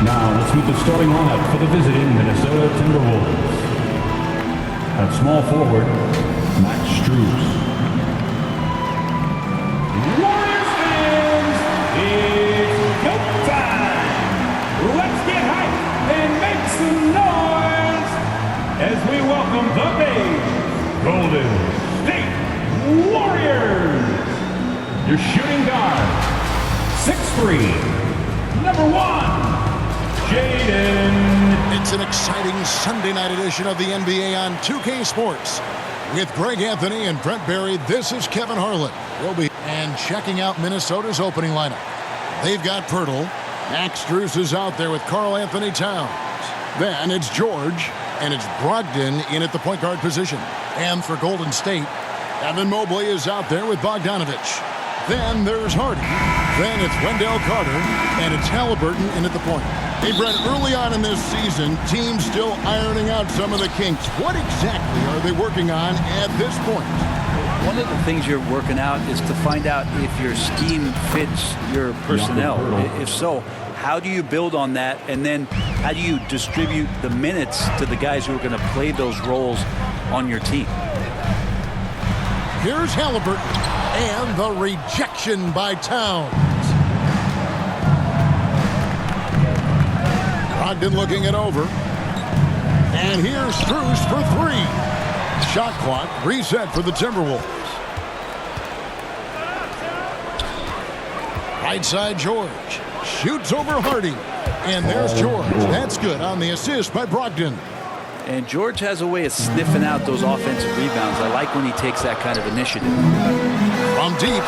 Now let's meet the starting lineup for the visiting Minnesota Timberwolves. At small forward, Max Strus. Warriors fans, it's go time! Let's get hyped and make some noise as we welcome the big Golden State Warriors! Your shooting guard, 6'3", number 1, Jaden. It's an exciting Sunday night edition of the NBA on 2K Sports. With Greg Anthony and Brent Barry, this is Kevin Harlan. We'll be checking out Minnesota's opening lineup. They've got Pirtle. Max Strus is out there with Karl Anthony Towns. Then it's George, and it's Brogdon in at the point guard position. And for Golden State, Evan Mobley is out there with Bogdanovich. Then there's Hardy. Then it's Wendell Carter, and it's Halliburton in at the point. Hey, Brent, early on in this season, teams still ironing out some of the kinks. What exactly are they working on at this point? One of the things you're working out is to find out if your scheme fits your personnel. If so, how do you build on that? And then how do you distribute the minutes to the guys who are going to play those roles on your team? Here's Halliburton, and the rejection by Towns. Brogdon looking it over. And here's Strus for 3. Shot clock reset for the Timberwolves. Right side George. Shoots over Hardy. And there's George. That's good on the assist by Brogdon. And George has a way of sniffing out those offensive rebounds. I like when he takes that kind of initiative. From deep.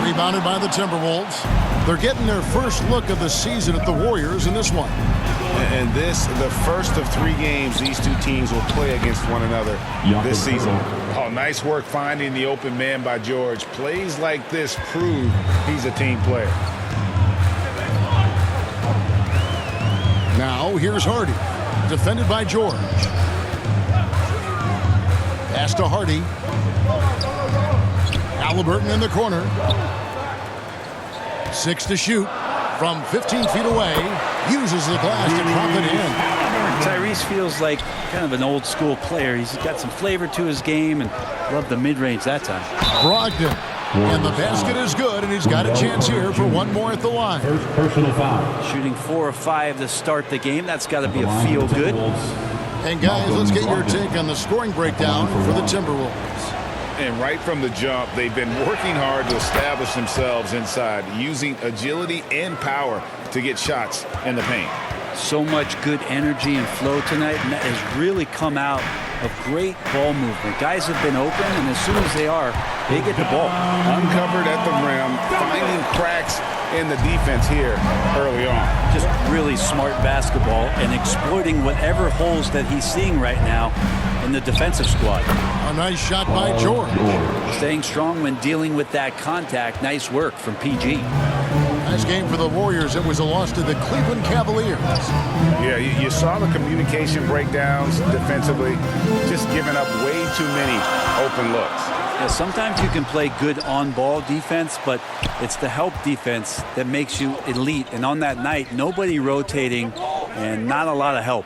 Rebounded by the Timberwolves. They're getting their first look of the season at the Warriors in this one. And this, the first of 3 games these two teams will play against one another this season. Oh, nice work finding the open man by George. Plays like this prove he's a team player. Now here's Hardy. Defended by George. Pass to Hardy. Halliburton in the corner. 6 to shoot from 15 feet away. Uses the glass to drop it in. Tyrese feels like kind of an old school player. He's got some flavor to his game and loved the mid-range that time. Brogdon. And the basket is good, and he's got a chance here for one more at the line. First personal foul. Shooting 4 of 5 to start the game. That's got to be a feel-good. And guys, let's get your take on the scoring breakdown for the Timberwolves. And right from the jump, they've been working hard to establish themselves inside, using agility and power to get shots in the paint. So much good energy and flow tonight, and that has really come out of great ball movement. Guys have been open, and as soon as they are, they get the ball. Uncovered at the rim, finding cracks in the defense here early on. Just really smart basketball and exploiting whatever holes that he's seeing right now in the defensive squad. A nice shot by George. Staying strong when dealing with that contact. Nice work from PG. Nice game for the Warriors. It was a loss to the Cleveland Cavaliers. Yeah, you saw the communication breakdowns defensively, just giving up way too many open looks. Yeah, sometimes you can play good on-ball defense, but it's the help defense that makes you elite. And on that night, nobody rotating and not a lot of help.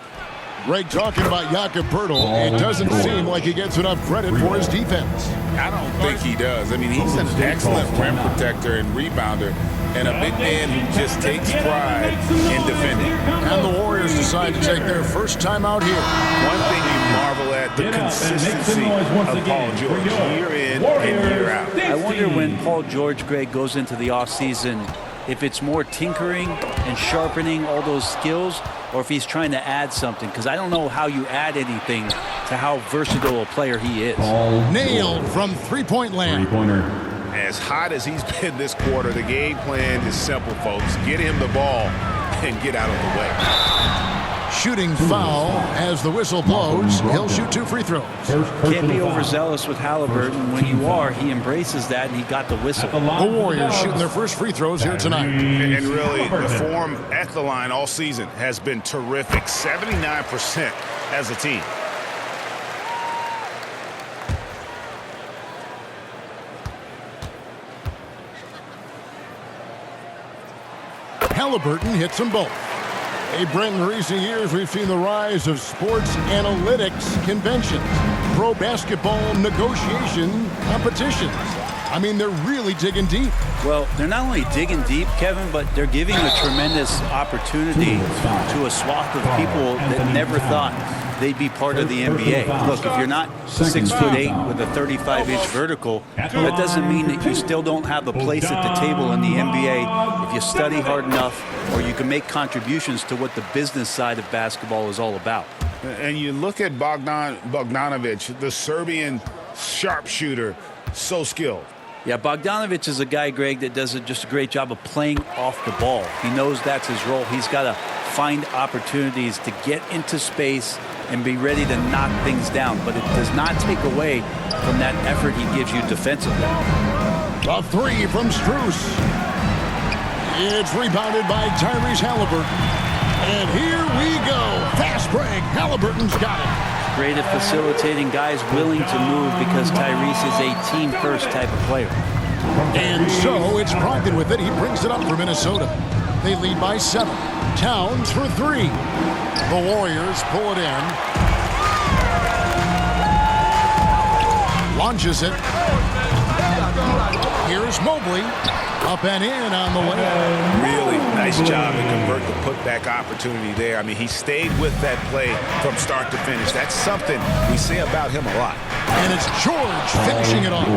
Greg talking about Jakob Pirtle. It doesn't seem like he gets enough credit for his defense. I don't think he does. I mean, he's an excellent rim protector and rebounder, and a big man who just takes pride in defending. And the Warriors decide to take their first time out here. One thing you marvel at, the consistency of Paul George, year in and year out. I wonder when Paul George, Greg, goes into the offseason, if it's more tinkering and sharpening all those skills, or if he's trying to add something, because I don't know how you add anything to how versatile a player he is. Nailed from three-point land. Three-pointer. As hot as he's been this quarter, the game plan is simple, folks. Get him the ball and get out of the way. Shooting foul as the whistle blows. He'll shoot 2 free throws. Can't be overzealous with Halliburton. When you are, he embraces that, and he got the whistle. The Warriors shooting their first free throws here tonight. And really, the form at the line all season has been terrific. 79% as a team. Halliburton hits them both. Hey, Brent, in recent years, we've seen the rise of sports analytics conventions, pro basketball negotiation competitions. I mean, they're really digging deep. Well, they're not only digging deep, Kevin, but they're giving a tremendous opportunity to a swath of people that never thought they'd be part of the NBA. Look, if you're not 6'8" with a 35-inch vertical, that doesn't mean that you still don't have a place at the table in the NBA if you study hard enough, or you can make contributions to what the business side of basketball is all about. And you look at Bogdanovic, the Serbian sharpshooter, so skilled. Yeah, Bogdanovic is a guy, Greg, that does just a great job of playing off the ball. He knows that's his role. He's got to find opportunities to get into space and be ready to knock things down. But it does not take away from that effort he gives you defensively. A three from Strus. It's rebounded by Tyrese Halliburton. And here we go. Fast break. Halliburton's got it. Great at facilitating, guys willing to move because Tyrese is a team-first type of player. And so it's Brogdon with it. He brings it up for Minnesota. They lead by 7. Towns for 3. The Warriors pull it in. Launches it. Here's Mobley. Up and in on the way. Really nice job to convert the putback opportunity there. I mean, he stayed with that play from start to finish. That's something we say about him a lot. And it's George finishing it off.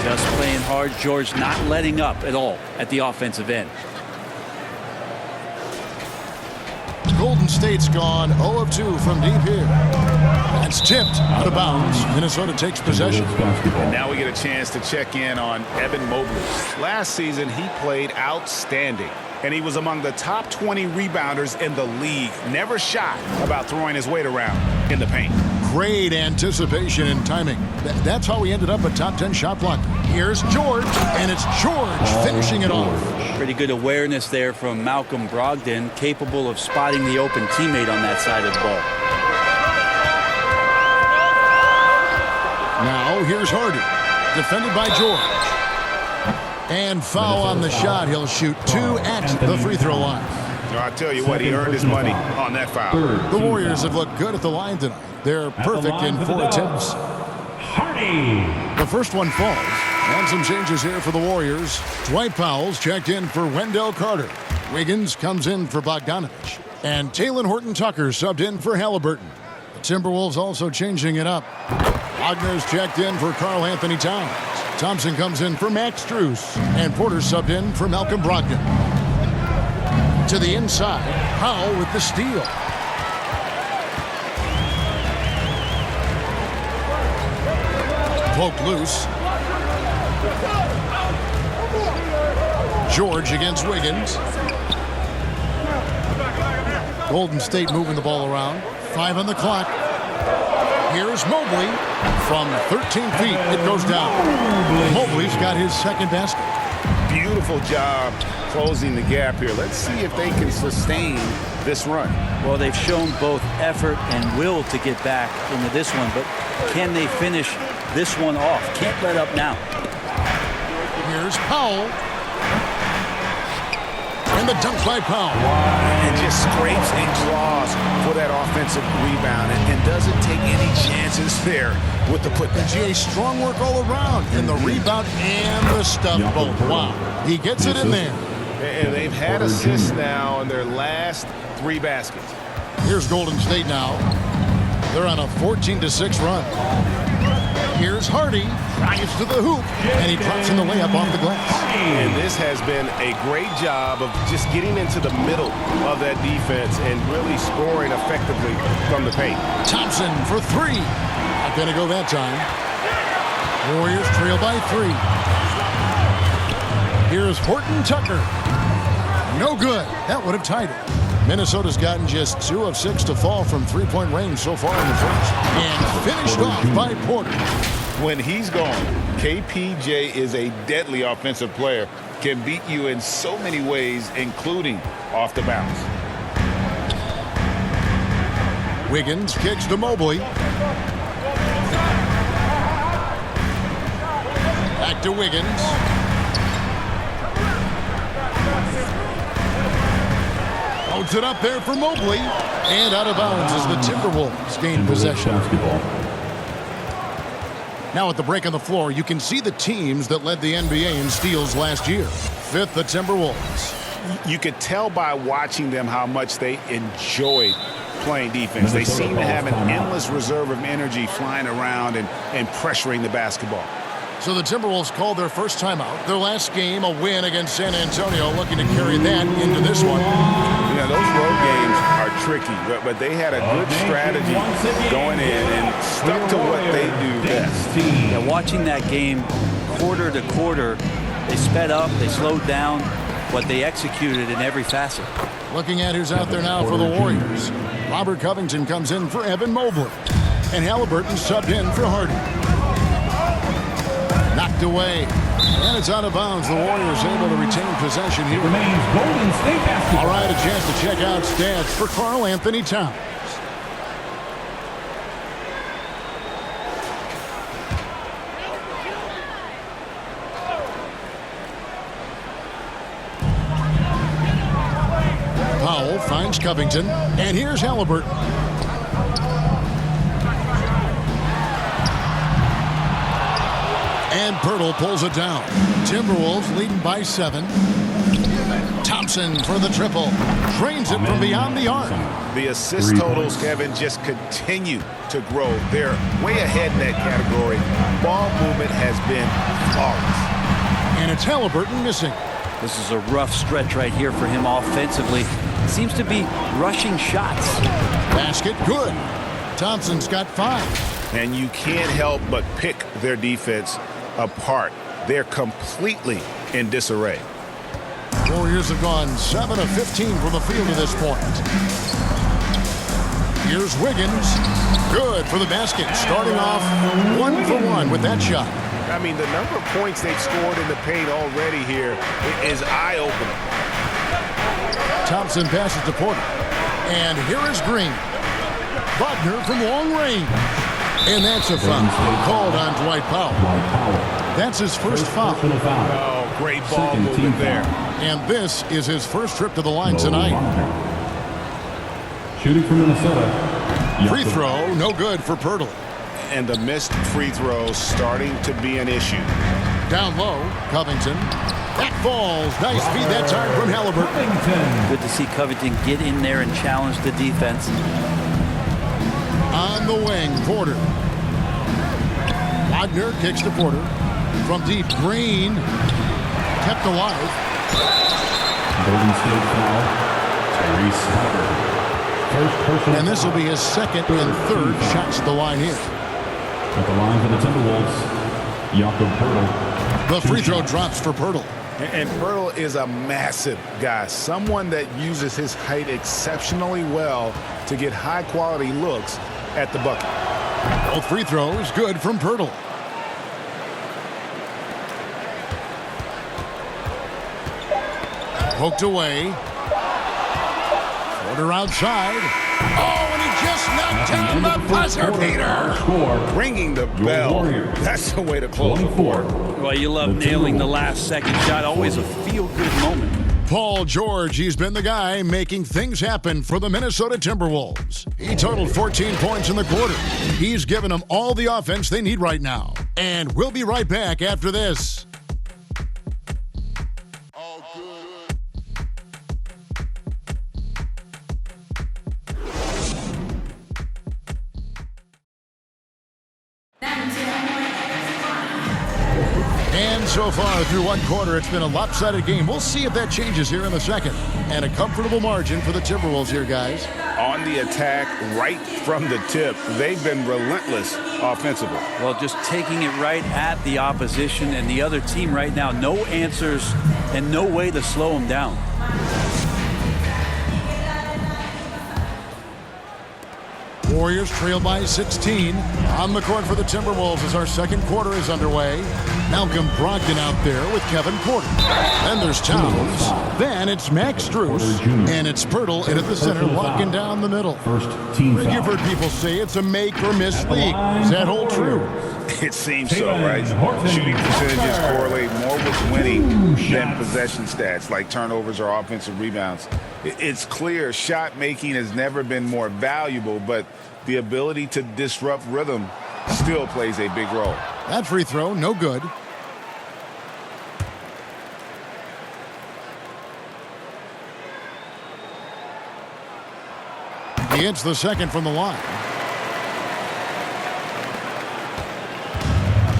Just playing hard. George not letting up at all at the offensive end. Golden State's gone 0 of 2 from deep here. That's tipped out of bounds. Minnesota takes possession. And now we get a chance to check in on Evan Mobley. Last season, he played outstanding. And he was among the top 20 rebounders in the league. Never shy about throwing his weight around in the paint. Great anticipation and timing. That's how he ended up a top 10 shot blocker. Here's George, and it's George finishing it off. Pretty good awareness there from Malcolm Brogdon, capable of spotting the open teammate on that side of the ball. Now here's Hardy, defended by George. And foul on the shot. He'll shoot 2 at the free throw line. I tell you what, he earned his money on that foul. The Warriors have looked good at the line tonight. They're perfect in 4 attempts. Hardy. The first one falls. And some changes here for the Warriors. Dwight Powell's checked in for Wendell Carter. Wiggins comes in for Bogdanovic. And Talen Horton-Tucker subbed in for Halliburton. The Timberwolves also changing it up. Wagner's checked in for Karl Anthony Towns. Thompson comes in for Max Strus. And Porter subbed in for Malcolm Brogdon. To the inside, Powell with the steal. Poked loose. George against Wiggins. Golden State moving the ball around. 5 on the clock. Here's Mobley. From 13 feet, it goes down. Mobley's got his second basket. Beautiful job closing the gap here. Let's see if they can sustain this run. Well, they've shown both effort and will to get back into this one, but can they finish this one off? Can't let up now. Here's Powell. And the dunk by Powell. And just scrapes and claws for that offensive rebound and doesn't take any chances there with the putback. GA, strong work all around in the rebound and the stuff both. Wow. He gets it in there. And they've had assists now in their last 3 baskets. Here's Golden State now. They're on a 14-6 run. Here's Hardy. Drives to the hoop. And he drops in the layup off the glass. And this has been a great job of just getting into the middle of that defense and really scoring effectively from the paint. Thompson for 3. Not going to go that time. Warriors trail by 3. Here's Horton-Tucker. No good. That would have tied it. Minnesota's gotten just 2 of 6 to fall from three-point range so far in the first. And finished off by Porter. When he's gone, KPJ is a deadly offensive player. Can beat you in so many ways, including off the bounce. Wiggins kicks to Mobley. Back to Wiggins. Loads it up there for Mobley. And out of bounds as the Timberwolves gain possession. Basketball. Now at the break on the floor, you can see the teams that led the NBA in steals last year. Fifth, the Timberwolves. You could tell by watching them how much they enjoyed playing defense. They seem to have an endless reserve of energy flying around and pressuring the basketball. So the Timberwolves called their first timeout. Their last game, a win against San Antonio, looking to carry that into this one. You know, those road games are tricky, but they had a good strategy going in and stuck to what they do best. Yeah, watching that game quarter to quarter, they sped up, they slowed down, but they executed in every facet. Looking at who's out there now for the Warriors. Robert Covington comes in for Evan Mobley. And Halliburton subbed in for Harden. Knocked away. And it's out of bounds. The Warriors able to retain possession here. Remains Golden State basketball. All right, a chance to check out stats for Karl Anthony Towns. Powell finds Covington. And here's Halliburton. And Pirtle pulls it down. Timberwolves leading by 7. Thompson for the triple. Drains it from beyond the arc. The assist totals, Kevin, just continue to grow. They're way ahead in that category. Ball movement has been flawless. And it's Halliburton missing. This is a rough stretch right here for him offensively. Seems to be rushing shots. Basket good. Thompson's got 5. And you can't help but pick their defense apart. They're completely in disarray. Warriors have gone 7 of 15 from the field to this point. Here's Wiggins. Good for the basket. Starting off 1 for 1 with that shot. I mean, the number of points they've scored in the paint already here is eye-opening. Thompson passes to Porter. And here is Green. Wagner from long range. And that's a foul called on Dwight Powell. That's his first foul. Oh, great ball movement there. And this is his first trip to the line tonight. Shooting from Minnesota. Free throw, no good for Pirtle. And the missed free throw starting to be an issue. Down low, Covington. That falls. Nice feed that time from Halliburton. Good to see Covington get in there and challenge the defense. On the wing, Porter. Wagner kicks to Porter. From deep, Green. Kept alive. Golden State foul. Tyrese Halliburton. First personal. And this will be his second and third shots at the line here. At the line for the Timberwolves, Jakob Pirtle. The free throw drops for Pirtle. And Pirtle is a massive guy, someone that uses his height exceptionally well to get high-quality looks at the bucket. Both free throws good from Pirtle. Poked away. Porter outside. Oh, and he just knocked down the buzzer beater. Ringing the bell. That's the way to close the board. Well, you love nailing the last second shot. Always a feel-good moment. Paul George, he's been the guy making things happen for the Minnesota Timberwolves. He totaled 14 points in the quarter. He's given them all the offense they need right now. And we'll be right back after this. And so far through one quarter, it's been a lopsided game. We'll see if that changes here in the second. And a comfortable margin for the Timberwolves here, guys. On the attack, right from the tip, they've been relentless offensively. Well, just taking it right at the opposition and the other team right now. No answers and no way to slow them down. Warriors trail by 16. On the court for the Timberwolves as our second quarter is underway. Malcolm Brogdon out there with Kevin Porter. Then there's Towns. Then it's Max Strus. And it's Pirtle in at the center, locking down the middle. First team foul. You've heard people say it's a make or miss league. Does that hold true? It seems so, right? Shooting percentages correlate more with winning than possession stats, like turnovers or offensive rebounds. It's clear shot making has never been more valuable, but the ability to disrupt rhythm still plays a big role. That free throw, no good. He hits the second from the line.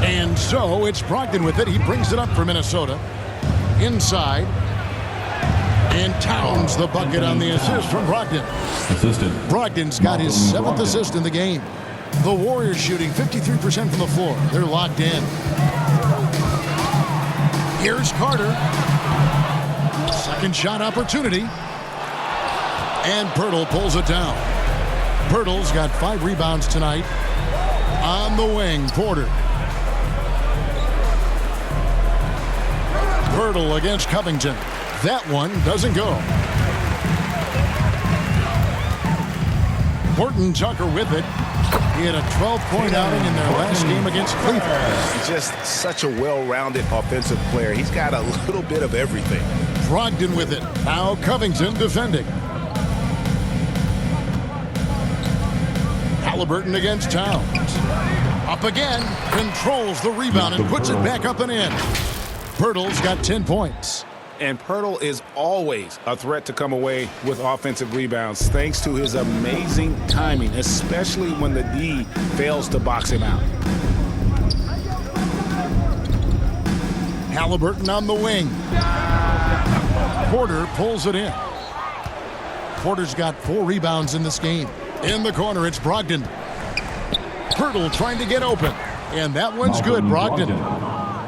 And so it's Brogdon with it. He brings it up for Minnesota. Inside. And Towns the bucket on the assist from Brogdon. Assistant. Brogdon's got his 7th assist in the game. The Warriors shooting 53% from the floor. They're locked in. Here's Carter. Second shot opportunity. And Pirtle pulls it down. Pirtle's got 5 rebounds tonight. On the wing, Porter. Pirtle against Covington. That one doesn't go. Horton Tucker with it. He had a 12-point outing in their last game against Cleveland. Just such a well-rounded offensive player. He's got a little bit of everything. Brogdon with it. Now Covington defending. Halliburton against Towns. Up again. Controls the rebound and puts it back up and in. Pirtle's got 10 points. And Pirtle is always a threat to come away with offensive rebounds thanks to his amazing timing, especially when the D fails to box him out. Halliburton on the wing. Porter pulls it in. Porter's got 4 rebounds in this game. In the corner, it's Brogdon. Pirtle trying to get open. And that one's good, Brogdon.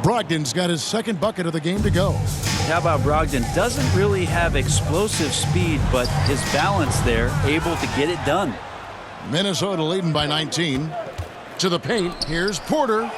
Brogdon's got his 2nd bucket of the game to go. How about Brogdon? Doesn't really have explosive speed, but his balance there, able to get it done. Minnesota leading by 19. To the paint, here's Porter.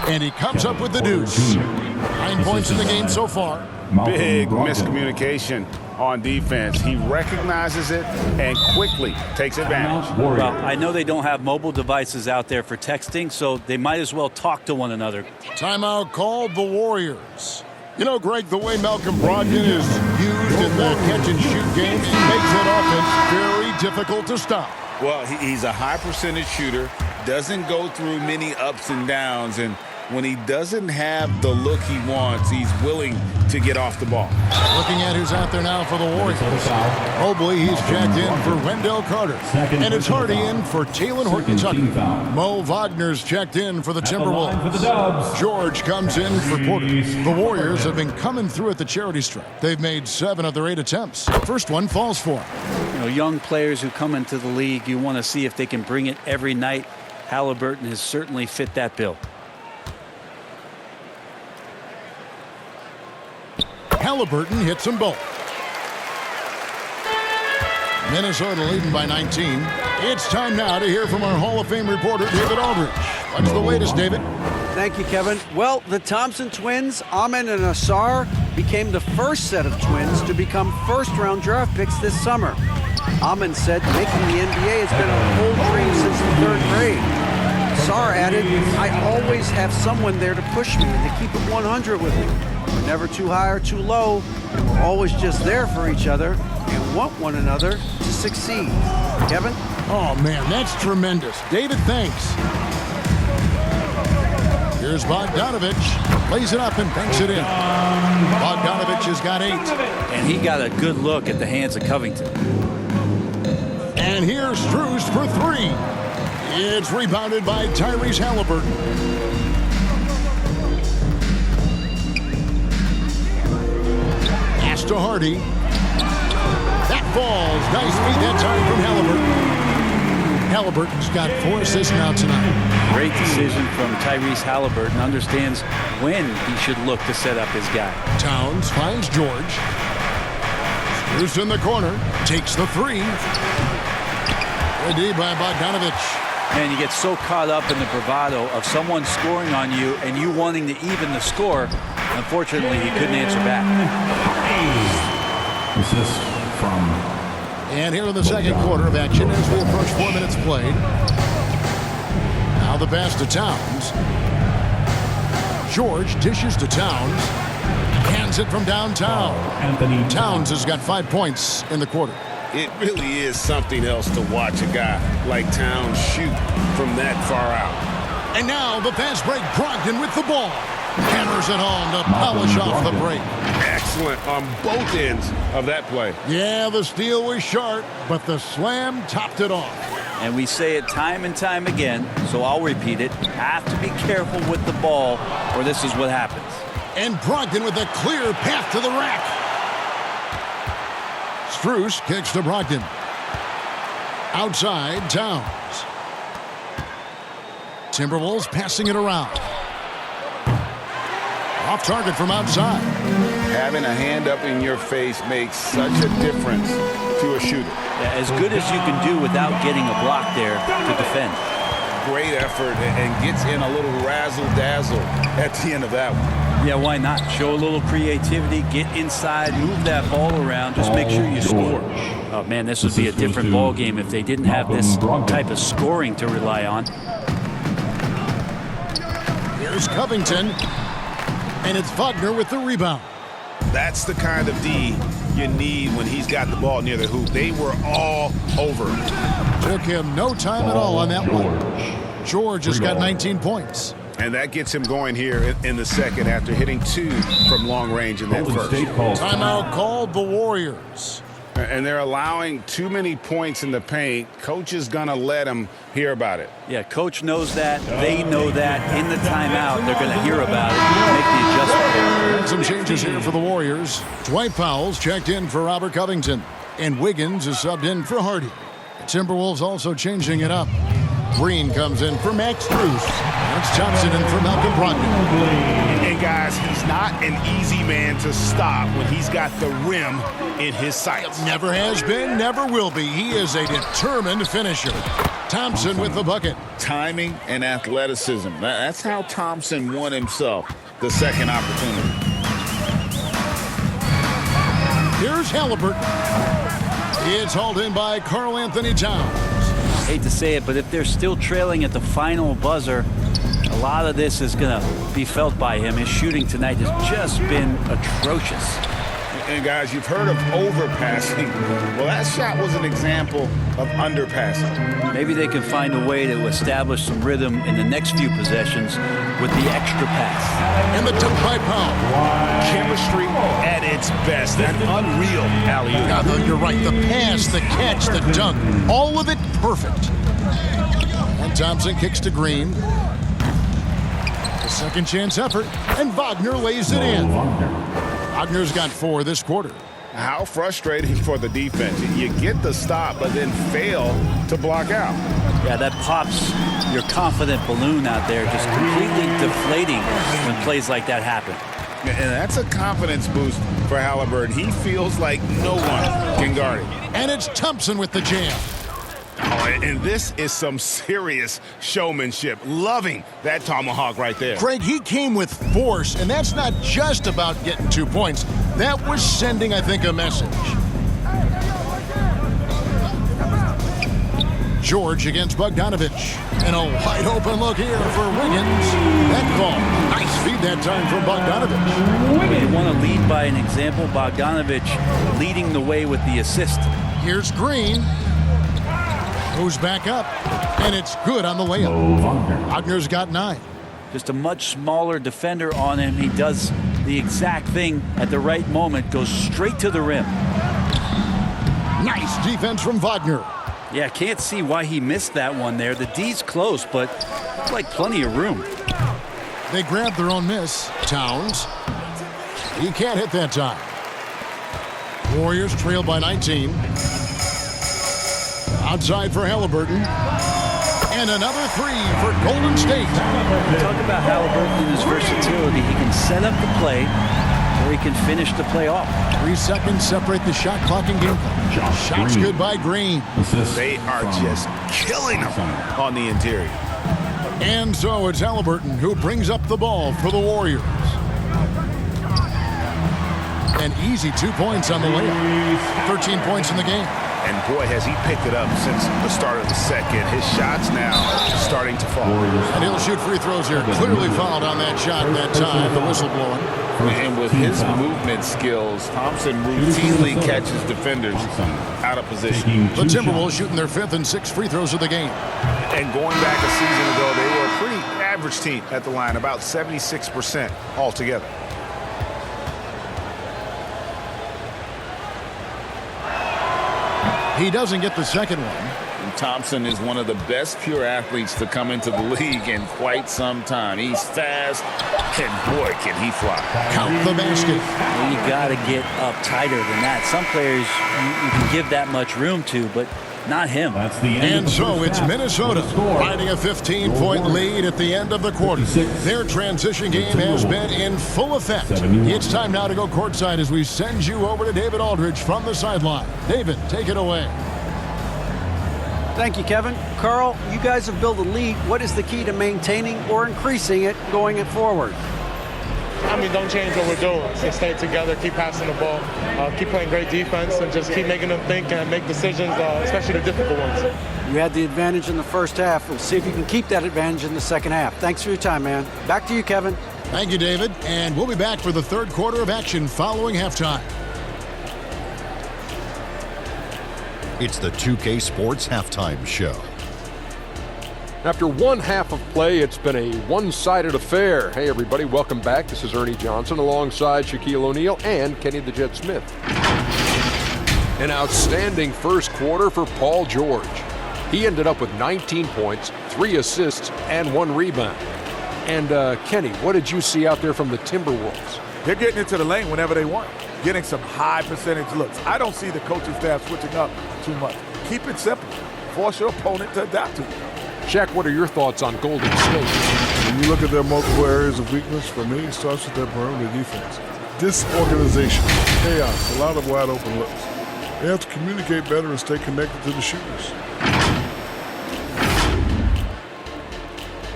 And he comes up with the deuce. 9 points in the game so far. Big miscommunication on defense. He recognizes it and quickly takes advantage. Well, I know they don't have mobile devices out there for texting, so they might as well talk to one another. Timeout called the Warriors. You know, Greg, the way Malcolm Brogdon is used in the catch-and-shoot game, it makes that offense very difficult to stop. Well, he's a high percentage shooter, doesn't go through many ups and downs, and when he doesn't have the look he wants, he's willing to get off the ball. Looking at who's out there now for the Warriors. Mobley, he's checked in for Wendell Carter. And it's Hardy in for Taylor Horton Tucker. Mo Wagner's checked in for the Timberwolves. George comes in for Porter. The Warriors have been coming through at the charity stripe. They've made 7 of their 8 attempts. First one falls for them. You know, young players who come into the league, you want to see if they can bring it every night. Halliburton has certainly fit that bill. Halliburton hits them both. Minnesota leading by 19. It's time now to hear from our Hall of Fame reporter, David Aldridge. What's the latest, David? Thank you, Kevin. Well, the Thompson twins, Amen and Asar, became the first set of twins to become first-round draft picks this summer. Amen said making the NBA has been a whole dream since the 3rd grade. Asar added, I always have someone there to push me and to keep it 100 with me. We're never too high or too low, and we're always just there for each other and want one another to succeed. Kevin? Oh, man, that's tremendous. David, thanks. Here's Bogdanovich. Lays it up and banks it in. Bogdanovich has got 8. And he got a good look at the hands of Covington. And here's Strus for 3. It's rebounded by Tyrese Halliburton. To Hardy. That falls. Nice feed that time from Halliburton. Halliburton's got 4 assists now tonight. Great decision from Tyrese Halliburton. Understands when he should look to set up his guy. Towns finds George. Screws in the corner. Takes the 3. Good D by Bogdanovich. And you get so caught up in the bravado of someone scoring on you and you wanting to even the score. Unfortunately, he couldn't answer back. Assist from. And here in the second quarter of action as we approach 4 minutes played. Now the pass to Towns. George dishes to Towns. Hands it from downtown. Anthony Towns has got 5 points in the quarter. It really is something else to watch a guy like Towns shoot from that far out. And now the fast break. Brogdon with the ball. Hammers it home to polish off the break. Excellent on both ends of that play. Yeah, the steal was sharp, but the slam topped it off. And we say it time and time again, so I'll repeat it. Have to be careful with the ball, or this is what happens. And Brogdon with a clear path to the rack. Strus kicks to Brogdon. Outside, Towns. Timberwolves passing it around. Off target from outside. Having a hand up in your face makes such a difference to a shooter. Yeah, as good as you can do without getting a block there to defend. Great effort and gets in a little razzle-dazzle at the end of that one. Yeah, why not? Show a little creativity, get inside, move that ball around, just make sure you score. Oh, man, this would be a different ball game if they didn't have this type of scoring to rely on. Here's Covington. And it's Wagner with the rebound. That's the kind of D you need when he's got the ball near the hoop. They were all over him. Took him no time at all on that one. George has got 19 points. And that gets him going here in the second after hitting 2 from long range in that first. Timeout called the Warriors. And they're allowing too many points in the paint. Coach is going to let them hear about it. Yeah, coach knows that. They know that. In the timeout, they're going to hear about it and make the adjustment. And some changes here for the Warriors. Dwight Powell's checked in for Robert Covington. And Wiggins is subbed in for Hardy. The Timberwolves also changing it up. Green comes in for Max Strus. That's Thompson in for Malcolm Brogdon. And guys, he's not an easy man to stop when he's got the rim in his sights. Never has been, never will be. He is a determined finisher. Thompson with the bucket. Timing and athleticism. That's how Thompson won himself the second opportunity. Here's Halliburton. It's hauled in by Karl Anthony Towns. Hate to say it, but if they're still trailing at the final buzzer, a lot of this is going to be felt by him. His shooting tonight has just been atrocious. And guys, you've heard of overpassing. Well, that shot was an example of underpassing. Maybe they can find a way to establish some rhythm in the next few possessions with the extra pass. And the dunk by Powell. Chemistry at its best. That unreal alley-oop. Yeah, you're right. The pass, the catch, the dunk, all of it perfect. And Thompson kicks to Green. The second chance effort, and Wagner lays it in. Wagner's got 4 this quarter. How frustrating for the defense. You get the stop, but then fail to block out. Yeah, that pops your confident balloon out there, just completely deflating when plays like that happen. And that's a confidence boost for Halliburton. He feels like no one can guard him. And it's Thompson with the jam. Oh, and this is some serious showmanship. Loving that tomahawk right there. Craig, he came with force, and that's not just about getting 2 points. That was sending, I think, a message. George against Bogdanovich. And a wide open look here for Wiggins. That ball. Nice feed that time from Bogdanovich. You want to lead by an example. Bogdanovich leading the way with the assist. Here's Green. Goes back up, and it's good on the layup. Wagner's got 9. Just a much smaller defender on him. He does the exact thing at the right moment, goes straight to the rim. Nice defense from Wagner. Yeah, can't see why he missed that one there. The D's close, but looks like plenty of room. They grab their own miss. Towns. He can't hit that time. Warriors trail by 19. Outside for Halliburton. And another 3 for Golden State. Talk about Halliburton and his versatility. He can set up the play, or he can finish the play off. 3 seconds separate the shot clock and game clock. Shots good by Green. They are just killing him on the interior. And so it's Halliburton who brings up the ball for the Warriors. An easy 2 points on the layup. 13 points in the game. And boy, has he picked it up since the start of the second. His shots now starting to fall. And he'll shoot free throws here. Clearly fouled on that shot that time. The whistle blowing. And with his movement skills, Thompson routinely catches defenders out of position. The Timberwolves shooting their 5th and 6th free throws of the game. And going back a season ago, they were a pretty average team at the line, about 76% altogether. He doesn't get the second one. And Thompson is one of the best pure athletes to come into the league in quite some time. He's fast, and boy, can he fly. Count the basket. Well, you got to get up tighter than that. Some players you can give that much room to, but not him. That's the end And of the so first it's half. Minnesota finding a 15-point lead at the end of the quarter. Their transition game has been in full effect. It's time now to go courtside as we send you over to David Aldridge from the sideline. David, take it away. Thank you, Kevin. Carl, you guys have built a lead. What is the key to maintaining or increasing it going it forward? I mean, don't change what we're doing. Just stay together, keep passing the ball, keep playing great defense, and just keep making them think and make decisions, especially the difficult ones. You had the advantage in the first half. We'll see if you can keep that advantage in the second half. Thanks for your time, man. Back to you, Kevin. Thank you, David. And we'll be back for the third quarter of action following halftime. It's the 2K Sports Halftime Show. After one half of play, it's been a one-sided affair. Hey, everybody, welcome back. This is Ernie Johnson alongside Shaquille O'Neal and Kenny the Jet Smith. An outstanding first quarter for Paul George. He ended up with 19 points, 3 assists, and 1 rebound. And, Kenny, what did you see out there from the Timberwolves? They're getting into the lane whenever they want, getting some high percentage looks. I don't see the coaching staff switching up too much. Keep it simple. Force your opponent to adapt to it. Shaq, what are your thoughts on Golden State? When you look at their multiple areas of weakness, for me, it starts with their perimeter defense. Disorganization, chaos, a lot of wide open looks. They have to communicate better and stay connected to the shooters.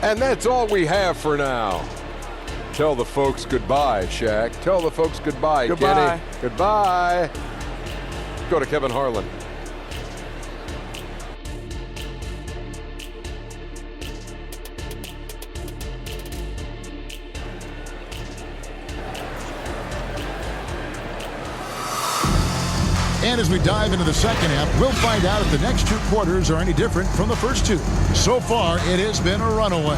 And that's all we have for now. Tell the folks goodbye, Shaq. Tell the folks goodbye, Goodbye. Kenny. Goodbye. Go to Kevin Harlan. And as we dive into the second half, we'll find out if the next 2 quarters are any different from the first 2. So far, it has been a runaway.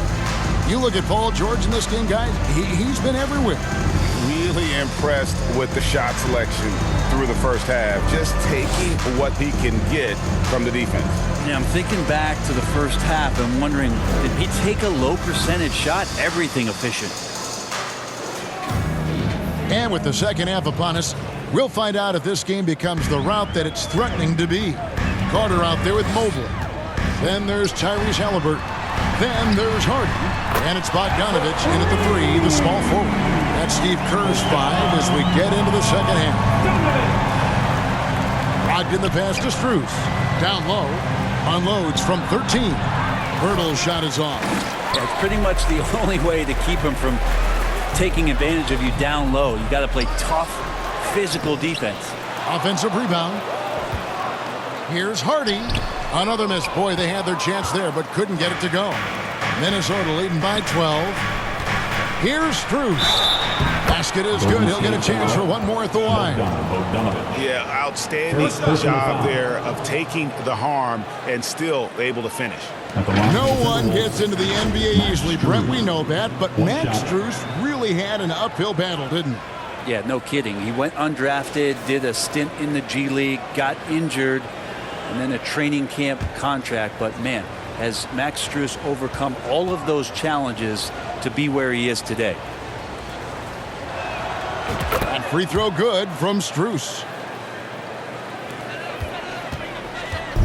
You look at Paul George in this game, guys, he's been everywhere. Really impressed with the shot selection through the first half, just taking what he can get from the defense. Yeah, I'm thinking back to the first half and wondering, did he take a low percentage shot? Everything efficient. And with the second half upon us, we'll find out if this game becomes the route that it's threatening to be. Carter out there with Mobley. Then there's Tyrese Halliburton. Then there's Harden. And it's Bogdanovich in at the 3, the small forward. That's Steve Kerr's 5 as we get into the second half. Brogdon the pass to Strus. Down low. Unloads from 13. Hurdle's shot is off. Yeah, it's pretty much the only way to keep him from taking advantage of you down low. You got to play tough, physical defense. Offensive rebound. Here's Hardy. Another miss. Boy, they had their chance there, but couldn't get it to go. Minnesota leading by 12. Here's Strus. Basket is good. He'll get a chance for one more at the line. Yeah, outstanding job there of taking the harm and still able to finish. No one gets into the NBA easily, Brent. We know that, but Max Strus really had an uphill battle, didn't he? Yeah, no kidding. He went undrafted, did a stint in the G League, got injured, and then a training camp contract. But, man, has Max Strus overcome all of those challenges to be where he is today. And free throw good from Strus.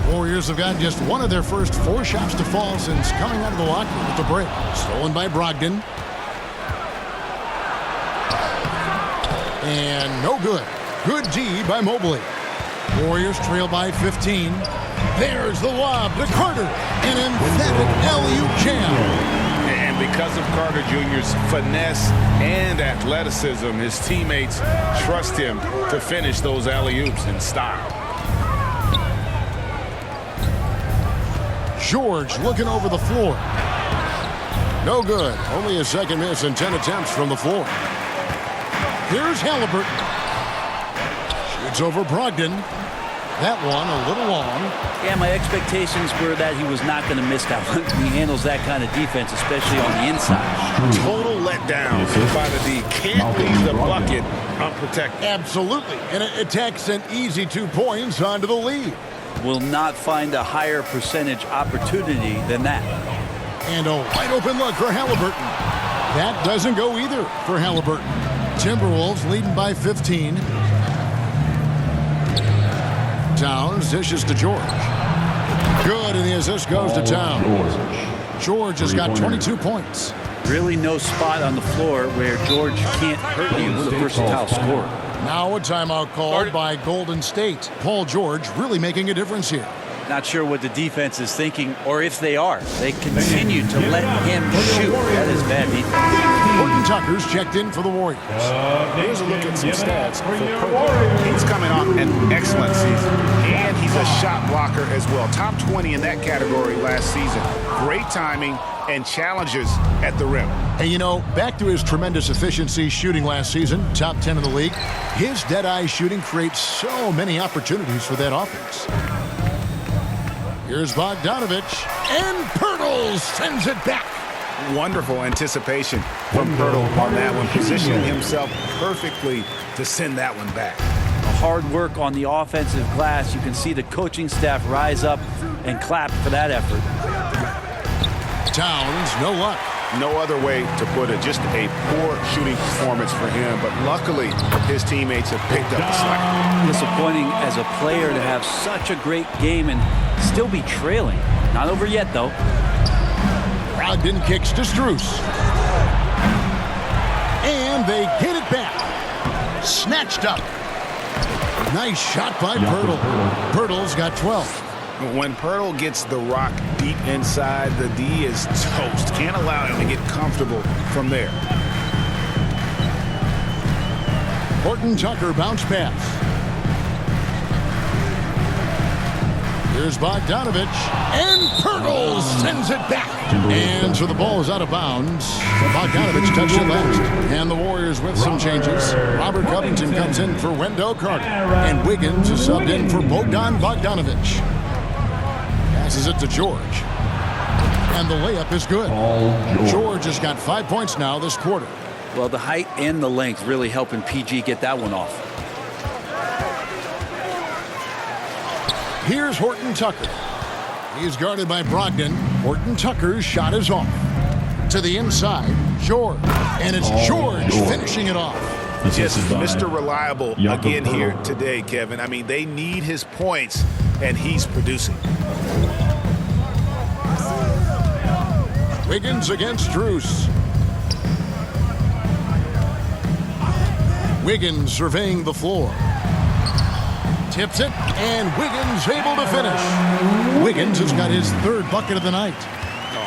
Warriors have gotten just one of their first 4 shots to fall since coming out of the locker room at the break. Stolen by Brogdon. And no good. Good D by Mobley. Warriors trail by 15. There's the lob to Carter. An emphatic alley-oop jam. And because of Carter Jr.'s finesse and athleticism, his teammates trust him to finish those alley-oops in style. George looking over the floor. No good. Only a second miss and 10 attempts from the floor. Here's Halliburton. Shoots over Brogdon. That one a little long. Yeah, my expectations were that he was not going to miss that one. He handles that kind of defense, especially on the inside. Total letdown by the D. Can't leave the bucket unprotected. Absolutely. And it attacks an easy 2 points onto the lead. Will not find a higher percentage opportunity than that. And a wide open look for Halliburton. That doesn't go either for Halliburton. Timberwolves leading by 15. Towns dishes to George. Good, and the assist goes to Towns. George has got 22 points. Really no spot on the floor where George can't hurt you with a versatile scorer. Now a timeout called by Golden State. Paul George really making a difference here. Not sure what the defense is thinking, or if they are. They continue to let him shoot. That is bad defense. Horton Tucker's checked in for the Warriors. Here's a look at some stats for Purple. He's coming off an excellent season, and he's a shot blocker as well. Top 20 in that category last season. Great timing and challenges at the rim. And you know, back to his tremendous efficiency shooting last season, top 10 in the league, his dead-eye shooting creates so many opportunities for that offense. Here's Bogdanovich, and Pirtle sends it back. Wonderful anticipation from Pirtle on that one, positioning himself perfectly to send that one back. Hard work on the offensive glass. You can see the coaching staff rise up and clap for that effort. Towns, no luck. No other way to put it. Just a poor shooting performance for him, but luckily his teammates have picked up the slack. Disappointing as a player to have such a great game and still be trailing. Not over yet, though. Brogdon kicks to Strus. And they get it back. Snatched up. Nice shot by Pirtle. Pirtle's got 12. When Pirtle gets the rock deep inside, the D is toast. Can't allow him to get comfortable from there. Horton Tucker bounce pass. Here's Bogdanovich, and Pirtle sends it back. And so the ball is out of bounds. Bogdanovich touched it last. And the Warriors with some changes. Robert Covington comes in for Wendell Carter. And Wiggins is subbed in for Bogdan Bogdanovich. Passes it to George. And the layup is good. George has got 5 points now this quarter. Well, the height and the length really helping PG get that one off. Here's Horton Tucker. He's guarded by Brogdon. Horton Tucker's shot is off. To the inside, George. And it's George finishing it off. Just Mr. Reliable again here today, Kevin. I mean, they need his points, and he's producing. Wiggins against Strus. Wiggins surveying the floor. Tips it, and Wiggins able to finish. Wiggins has got his third bucket of the night.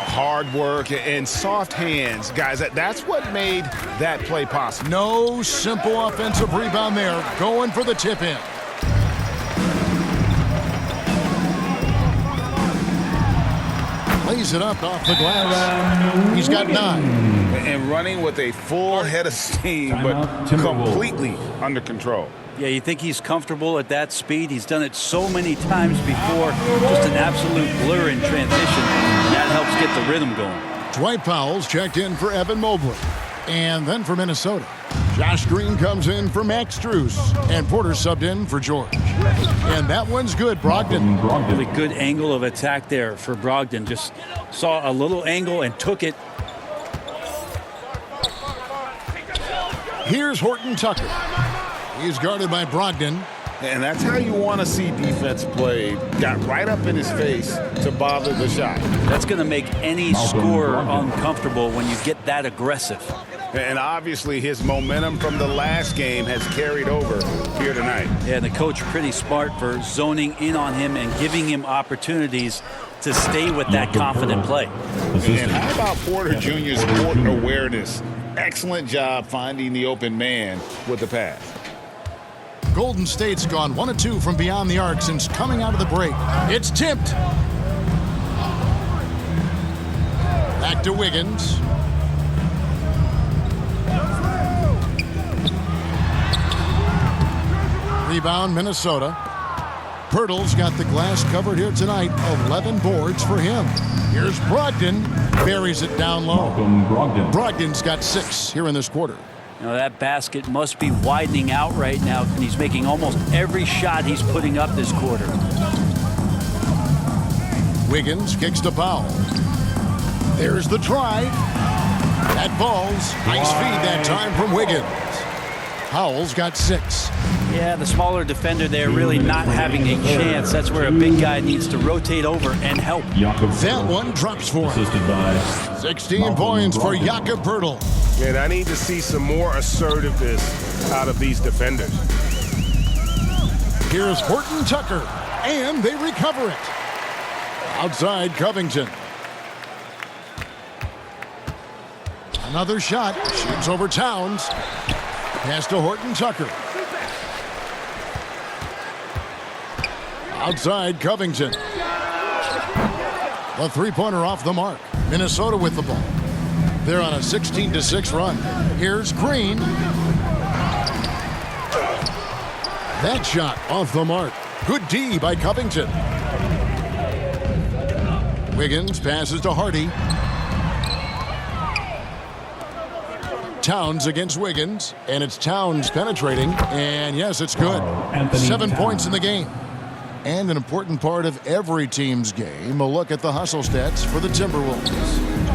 Hard work and soft hands. Guys, that's what made that play possible. No simple offensive rebound there. Going for the tip-in. Lays it up off the glass. He's got 9. And running with a full head of steam, but completely under control. Yeah, you think he's comfortable at that speed? He's done it so many times before. Just an absolute blur in transition. And that helps get the rhythm going. Dwight Powell's checked in for Evan Mobley. And then for Minnesota, Josh Green comes in for Max Strus. And Porter subbed in for George. And that one's good, Brogdon. Really good angle of attack there for Brogdon. Just saw a little angle and took it. Here's Horton Tucker. He's guarded by Brogdon. And that's how you want to see defense played. Got right up in his face to bother the shot. That's going to make any scorer uncomfortable when you get that aggressive. And obviously his momentum from the last game has carried over here tonight. Yeah, and the coach pretty smart for zoning in on him and giving him opportunities to stay with that confident play. And how about Porter Jr.'s court awareness? Excellent job finding the open man with the pass. Golden State's gone 1 of 2 from beyond the arc since coming out of the break. It's tipped. Back to Wiggins. Rebound, Minnesota. Pirtle's got the glass covered here tonight. 11 boards for him. Here's Brogdon. Buries it down low. Brogdon's got 6 here in this quarter. You know, that basket must be widening out right now, and he's making almost every shot he's putting up this quarter. Wiggins kicks to Powell. There's the try. That falls. Nice feed that time from Wiggins. Powell's got 6. Yeah, the smaller defender there really not having a chance. That's where a big guy needs to rotate over and help. That one drops for him. 16 points for Jakob Poeltl. And I need to see some more assertiveness out of these defenders. Here's Horton Tucker, and they recover it. Outside Covington. Another shot. Shoots over Towns. Pass to Horton Tucker. Outside Covington. The three-pointer off the mark. Minnesota with the ball. They're on a 16-6 run. Here's Green. That shot off the mark. Good D by Covington. Wiggins passes to Hardy. Towns against Wiggins, and it's Towns penetrating, and yes, it's good. 7 points in the game. And an important part of every team's game, a look at the hustle stats for the Timberwolves.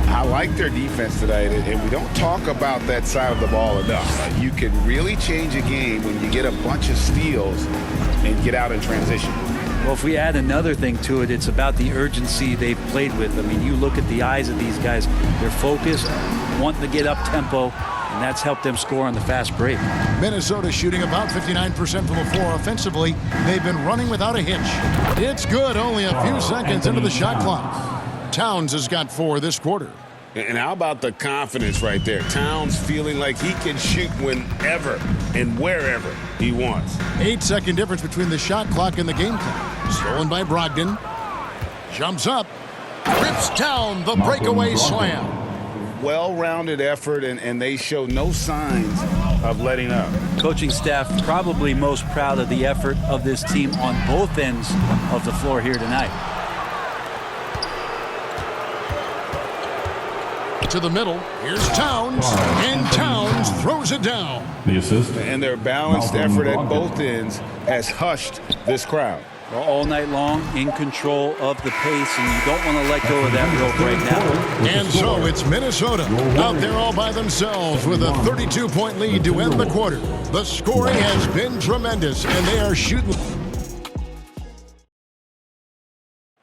I like their defense tonight, and we don't talk about that side of the ball enough. You can really change a game when you get a bunch of steals and get out in transition. Well, if we add another thing to it, it's about the urgency they've played with. I mean, you look at the eyes of these guys. They're focused, wanting to get up tempo, and that's helped them score on the fast break. Minnesota shooting about 59% from the floor offensively. They've been running without a hitch. It's good, only a few seconds into the shot clock. Towns has got 4 this quarter. And how about the confidence right there? Towns feeling like he can shoot whenever and wherever he wants. 8-second difference between the shot clock and the game clock. Stolen by Brogdon. Jumps up. Rips down the breakaway slam. Well-rounded effort, and they show no signs of letting up. Coaching staff probably most proud of the effort of this team on both ends of the floor here tonight. To the middle. Here's Towns, and Towns throws it down. The assist. And their balanced effort at both ends has hushed this crowd. Well, all night long, in control of the pace, and you don't want to let go of that rope right now. And so it's Minnesota out there all by themselves with a 32-point lead to end the quarter. The scoring has been tremendous, and they are shooting.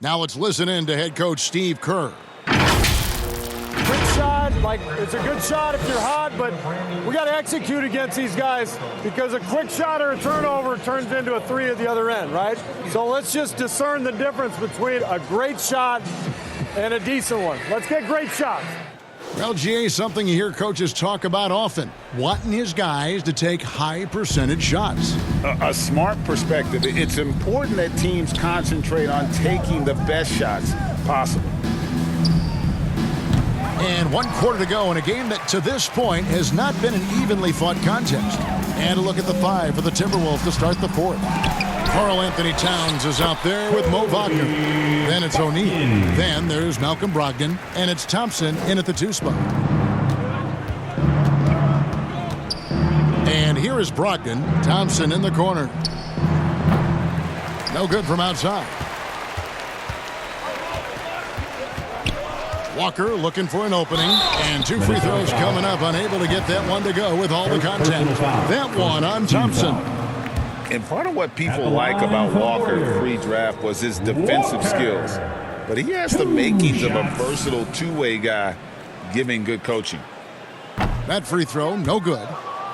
Now let's listen in to head coach Steve Kerr. Quick shot, like it's a good shot if you're hot, but we got to execute against these guys because a quick shot or a turnover turns into a 3 at the other end, right? So let's just discern the difference between a great shot and a decent one. Let's get great shots. Well, GA, something you hear coaches talk about often, wanting his guys to take high percentage shots. A smart perspective. It's important that teams concentrate on taking the best shots possible. And 1 quarter to go in a game that to this point has not been an evenly fought contest. And a look at the 5 for the Timberwolves to start the 4th. Karl Anthony Towns is out there with Mo Wagner. Then it's O'Neal. Then there's Malcolm Brogdon. And it's Thompson in at the 2 spot. And here is Brogdon. Thompson in the corner. No good from outside. Walker looking for an opening, and 2 free throws coming up, unable to get that one to go with all the contact. That one on Thompson. And part of what people like about Walker pre-draft was his defensive skills. But he has the makings of a versatile two-way guy giving good coaching. That free throw, no good.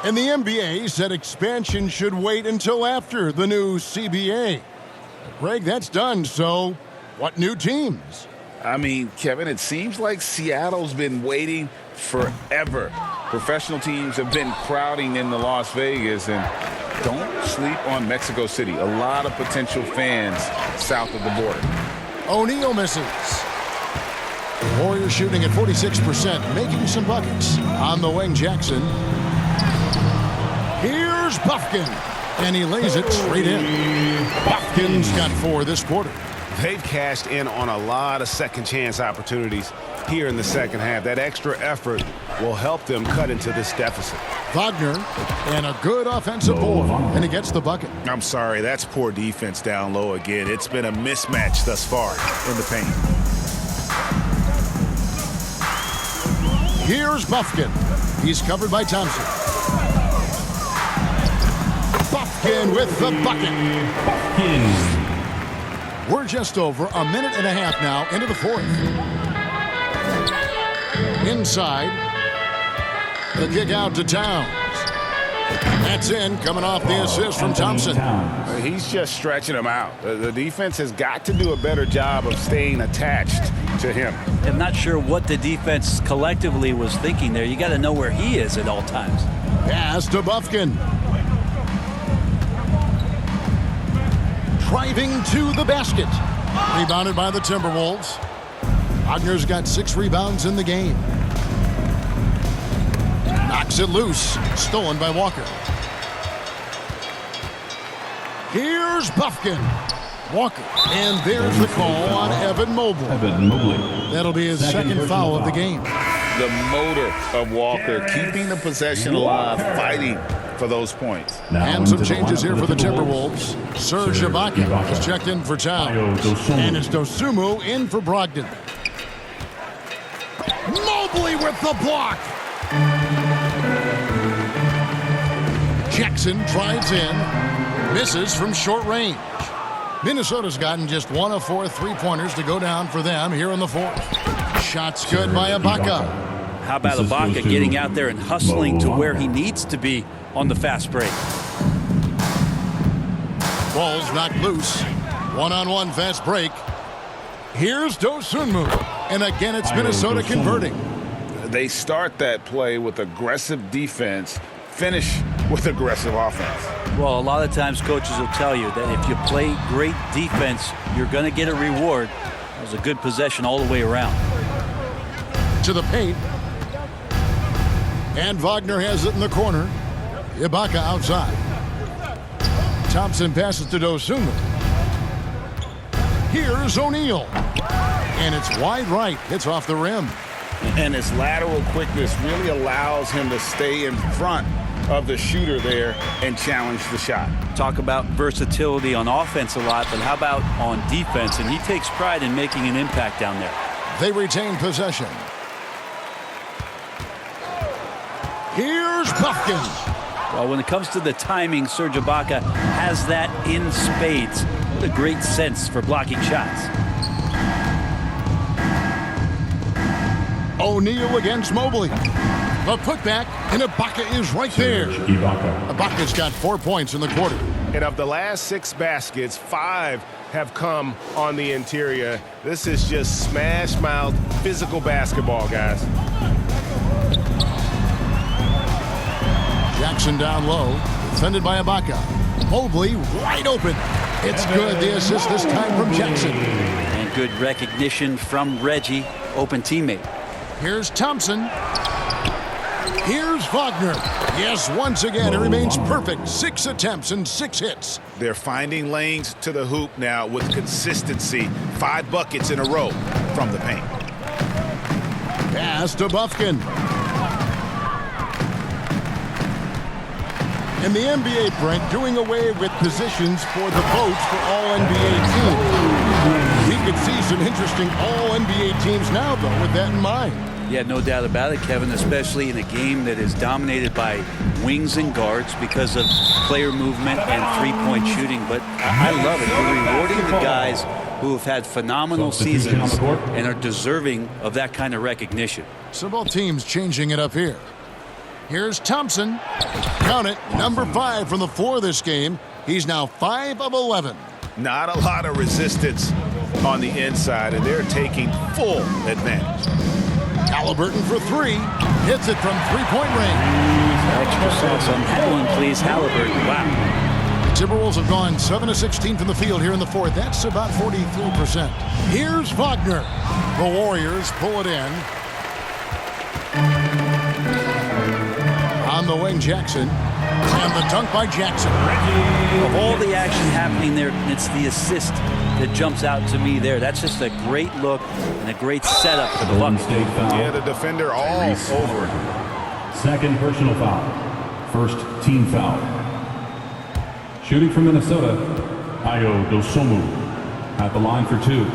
And the NBA said expansion should wait until after the new CBA. Greg, that's done, so what new teams? I mean, Kevin, it seems like Seattle's been waiting forever. Professional teams have been crowding into Las Vegas, and don't sleep on Mexico City. A lot of potential fans south of the border. O'Neal misses. Warriors shooting at 46%, making some buckets. On the wing, Jackson. Here's Buffkin, and he lays it straight in. Buffkin's got 4 this quarter. They've cashed in on a lot of second chance opportunities here in the second half. That extra effort will help them cut into this deficit. Wagner, and a good offensive board, and he gets the bucket. I'm sorry, that's poor defense down low again. It's been a mismatch thus far in the paint. Here's Buffkin. He's covered by Thompson. Buffkin with the bucket. We're just over a minute and a half now into the fourth. Inside. The kick out to Towns. That's in, coming off the assist from Thompson. He's just stretching him out. The defense has got to do a better job of staying attached to him. I'm not sure what the defense collectively was thinking there. You got to know where he is at all times. Pass to Buffkin. Driving to the basket. Rebounded by the Timberwolves. Wagner's got 6 rebounds in the game. Knocks it loose. Stolen by Walker. Here's Buffkin. Walker. And there's the call on Evan Mobley. That'll be his second foul of the game. The motor of Walker, keeping the possession alive, fighting for those points. And some changes here for the Timberwolves. Serge Ibaka is checked in for Towns. And it's Dosunmu in for Brogdon. Mobley with the block. Jackson drives in. Misses from short range. Minnesota's gotten just 1 of 4 3-pointers to go down for them here in the fourth. Shots good by Ibaka. How about Ibaka getting out there and hustling to where he needs to be on the fast break? Ball's knocked loose. 1-on-1 fast break. Here's Dosunmu. And again, it's Minnesota converting. They start that play with aggressive defense, finish with aggressive offense. Well, a lot of times coaches will tell you that if you play great defense, you're going to get a reward. It was a good possession all the way around. To the paint. And Wagner has it in the corner. Ibaka outside. Thompson passes to Dosunmu. Here's O'Neal. And it's wide right. Hits off the rim. And his lateral quickness really allows him to stay in front of the shooter there and challenge the shot. Talk about versatility on offense a lot, but how about on defense? And he takes pride in making an impact down there. They retain possession. Here's Buffkin. Well, when it comes to the timing, Serge Ibaka has that in spades. What a great sense for blocking shots. O'Neal against Mobley. The putback, and Ibaka is right there. Ibaka's got 4 points in the quarter. And of the last 6 baskets, 5 have come on the interior. This is just smash mouth physical basketball, guys. Jackson down low, defended by Ibaka. Mobley wide open. It's good. The assist this time from Jackson. And good recognition from Reggie, open teammate. Here's Thompson. Here's Wagner. Yes, once again, it remains perfect. 6 attempts and 6 hits. They're finding lanes to the hoop now with consistency. 5 buckets in a row from the paint. Pass to Buffkin. In the NBA, Brent, doing away with positions for the votes for all NBA teams. We could see some interesting all NBA teams now, though, with that in mind. Yeah, no doubt about it, Kevin, especially in a game that is dominated by wings and guards because of player movement and three-point shooting. But I love it. You're rewarding the guys who have had phenomenal seasons and are deserving of that kind of recognition. So both teams changing it up here. Here's Thompson. Count it, number 5 from the floor this game. He's now 5 of 11. Not a lot of resistance on the inside, and they're taking full advantage. Halliburton for 3. Hits it from 3-point range. Extra sauce on that one, please. Halliburton. Wow. Timberwolves have gone 7 of 16 from the field here in the fourth. That's about 43%. Here's Wagner. The Warriors pull it in. On the wing, Jackson. And the dunk by Jackson. Of all the action happening there, it's the assist that jumps out to me there. That's just a great look and a great setup for the Bucks. Yeah, the defender all over. Second personal foul. First team foul. Shooting from Minnesota, Ayo Dosunmu at the line for 2.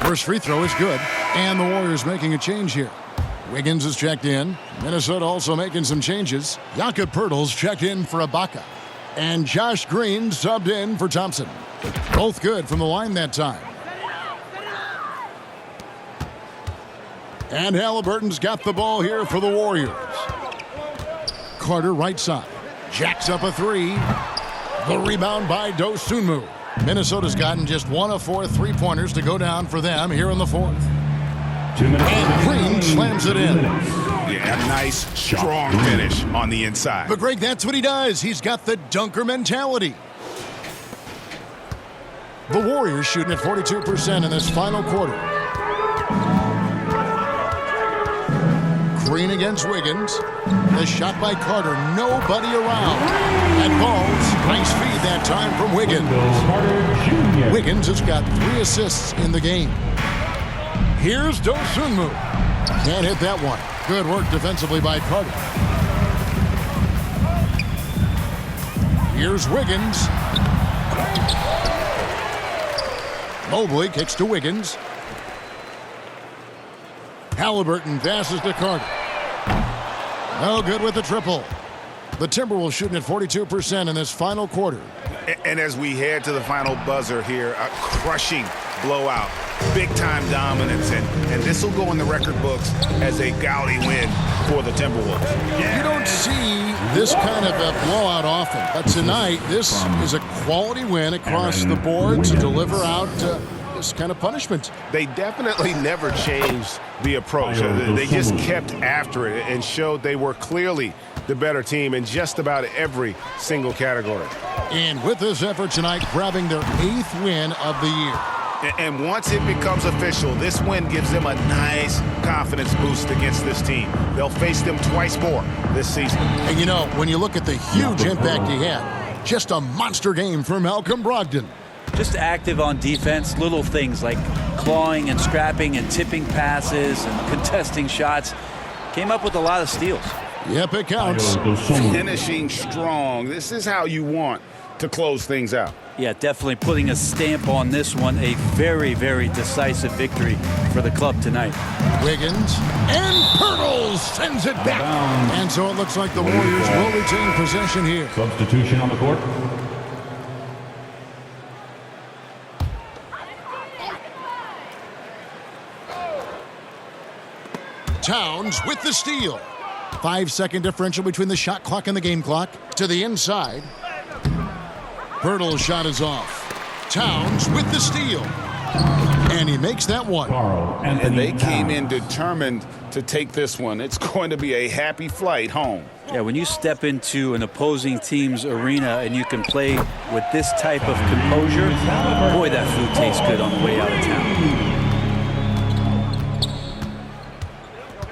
First free throw is good. And the Warriors making a change here. Wiggins is checked in. Minnesota also making some changes. Jakob Poeltl's checked in for Ibaka. And Josh Green subbed in for Thompson. Both good from the line that time. And Halliburton's got the ball here for the Warriors. Carter right side. Jacks up a 3. The rebound by Dosunmu. Minnesota's gotten just 1 of 4 3-pointers to go down for them here in the fourth. 2 minutes. And Green slams it in. Yeah, a nice, strong finish on the inside. But Greg, that's what he does. He's got the dunker mentality. The Warriors shooting at 42% in this final quarter. Green against Wiggins. The shot by Carter. Nobody around. And balls. Nice feed that time from Wiggins. Wiggins has got 3 assists in the game. Here's Dosunmu. Can't hit that one. Good work defensively by Carter. Here's Wiggins. Mobley kicks to Wiggins. Halliburton passes to Carter. No good with the triple. The Timberwolves shooting at 42% in this final quarter. And as we head to the final buzzer here, a crushing blowout. Big-time dominance, and this will go in the record books as a gaudy win for the Timberwolves. You don't see this kind of a blowout often, but tonight this is a quality win across the board to deliver out this kind of punishment. They definitely never changed the approach. They just kept after it and showed they were clearly the better team in just about every single category. And with this effort tonight, grabbing their 8th win of the year. And once it becomes official, this win gives them a nice confidence boost against this team. They'll face them twice more this season. And you know, when you look at the huge impact he had, just a monster game for Malcolm Brogdon. Just active on defense, little things like clawing and scrapping and tipping passes and contesting shots. Came up with a lot of steals. Yep, it counts. Finishing strong. This is how you want to close things out. Yeah, definitely putting a stamp on this one. A very, very decisive victory for the club tonight. Wiggins and Poeltl sends it back. And so it looks like the Warriors will retain possession here. Substitution on the court. Towns with the steal. 5-second differential between the shot clock and the game clock. To the inside. Poeltl's shot is off. Towns with the steal. And he makes that one. And they came in determined to take this one. It's going to be a happy flight home. Yeah, when you step into an opposing team's arena and you can play with this type of composure, boy, that food tastes good on the way out of town.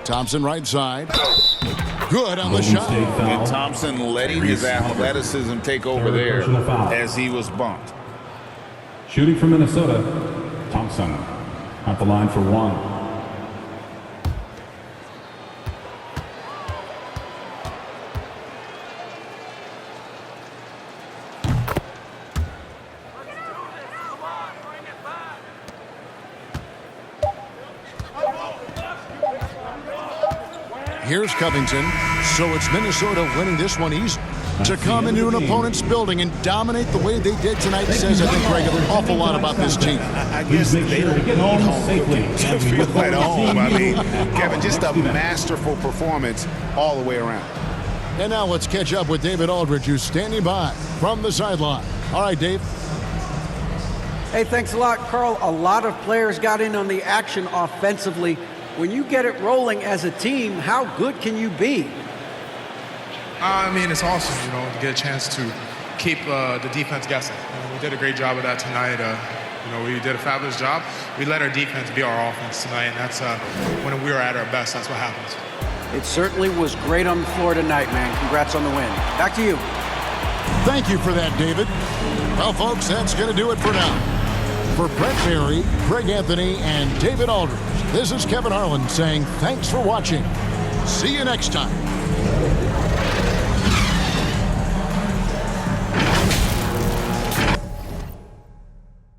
Thompson right side. Good on the shot. And Thompson letting his athleticism take over there as he was bumped. Shooting from Minnesota, Thompson at the line for 1. Here's Covington. So it's Minnesota winning this one easy. To come into an opponent's building and dominate the way they did tonight says, I think, Greg, an awful lot about this team. I guess they don't need home safely to feel at home. I mean, Kevin, just a masterful performance all the way around. And now let's catch up with David Aldridge, who's standing by from the sideline. All right, Dave. Hey, thanks a lot, Carl. A lot of players got in on the action offensively. When you get it rolling as a team, how good can you be? I mean, it's awesome, to get a chance to keep the defense guessing. We did a great job of that tonight. We did a fabulous job. We let our defense be our offense tonight, and that's when we were at our best. That's what happens. It certainly was great on the floor tonight, man. Congrats on the win. Back to you. Thank you for that, David. Well, folks, that's going to do it for now. For Brent Barry, Greg Anthony, and David Aldridge, this is Kevin Harlan saying thanks for watching. See you next time.